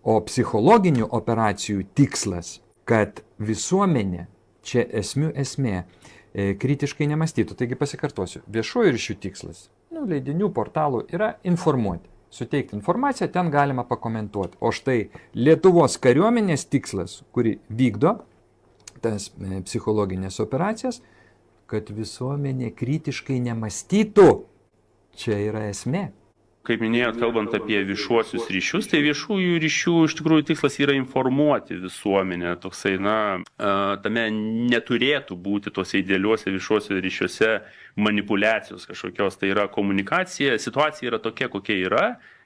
O psichologinių operacijų tikslas, kad visuomenė, čia esmė, kritiškai nemąstytų. Taigi pasikartosiu, viešųjų ryšių tikslas, leidinių, portalų yra informuoti, suteikti informaciją, ten galima pakomentuoti. O štai Lietuvos kariuomenės tikslas, kuri vykdo tas psichologinės operacijas, kad visuomenė kritiškai nemąstytų. Čia yra esmė. Kaip minėjot, kalbant apie viešuosius ryšius, tai viešųjų ryšių iš tikrųjų tikslas yra informuoti visuomenę. Toksai, tame neturėtų būti tose idealiuose viešuosiuose ryšiuose manipulacijos kažkokios. Tai yra komunikacija, situacija yra tokia, kokia yra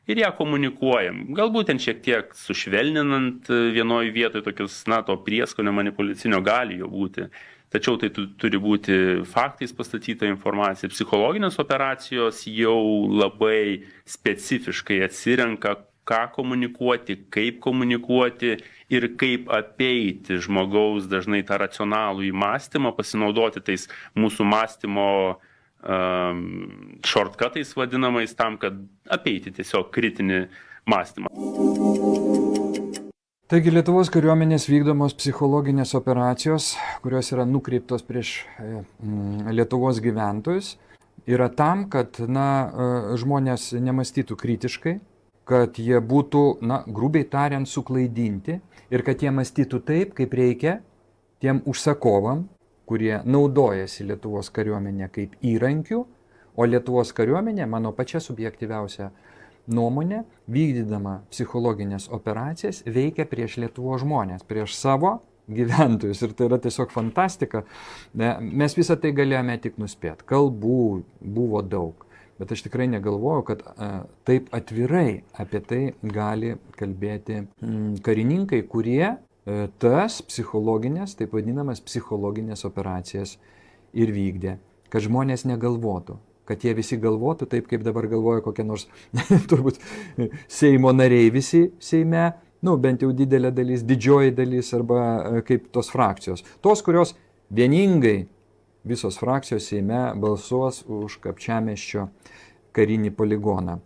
ir ją komunikuojam. Galbūt ten šiek tiek sušvelninant vienoje vietoje tokius, to prieskonio manipuliacinio gali jo būti. Tačiau tai turi būti faktais pastatyta informacija. Psichologinės operacijos jau labai specifiškai atsirenka, ką komunikuoti, kaip komunikuoti ir kaip apeiti žmogaus dažnai tą racionalų įmąstymą, pasinaudoti tais mūsų mąstymo shortcutais vadinamais tam, kad apeiti tiesiog kritinį mąstymą. Taigi Lietuvos kariuomenės vykdomos psichologinės operacijos, kurios yra nukreiptos prieš Lietuvos gyventojus, yra tam, kad žmonės nemąstytų kritiškai, kad jie būtų, grubiai tariant, suklaidinti ir kad jie mąstytų taip, kaip reikia tiem užsakovam, kurie naudojasi Lietuvos kariuomenė kaip įrankių, o Lietuvos kariuomenė, mano pačia subjektyviausia nuomonė, vykdydama psichologinės operacijas, veikia prieš Lietuvos žmonės, prieš savo gyventojus. Ir tai yra tiesiog fantastika. Mes visą tai galėjome tik nuspėti. Kalbų buvo daug. Bet aš tikrai negalvoju, kad taip atvirai apie tai gali kalbėti karininkai, kurie tas psichologinės, taip vadinamas psichologinės operacijas ir vykdė. Kad žmonės negalvotų. Kad jie visi galvotų taip, kaip dabar galvoja kokie nors, turbūt, Seimo nariai visi Seime, bent jau didelė dalis, didžioji dalis arba kaip tos frakcijos. Tos, kurios vieningai visos frakcijos Seime balsuos už Kapčiamiesčio karinį poligoną.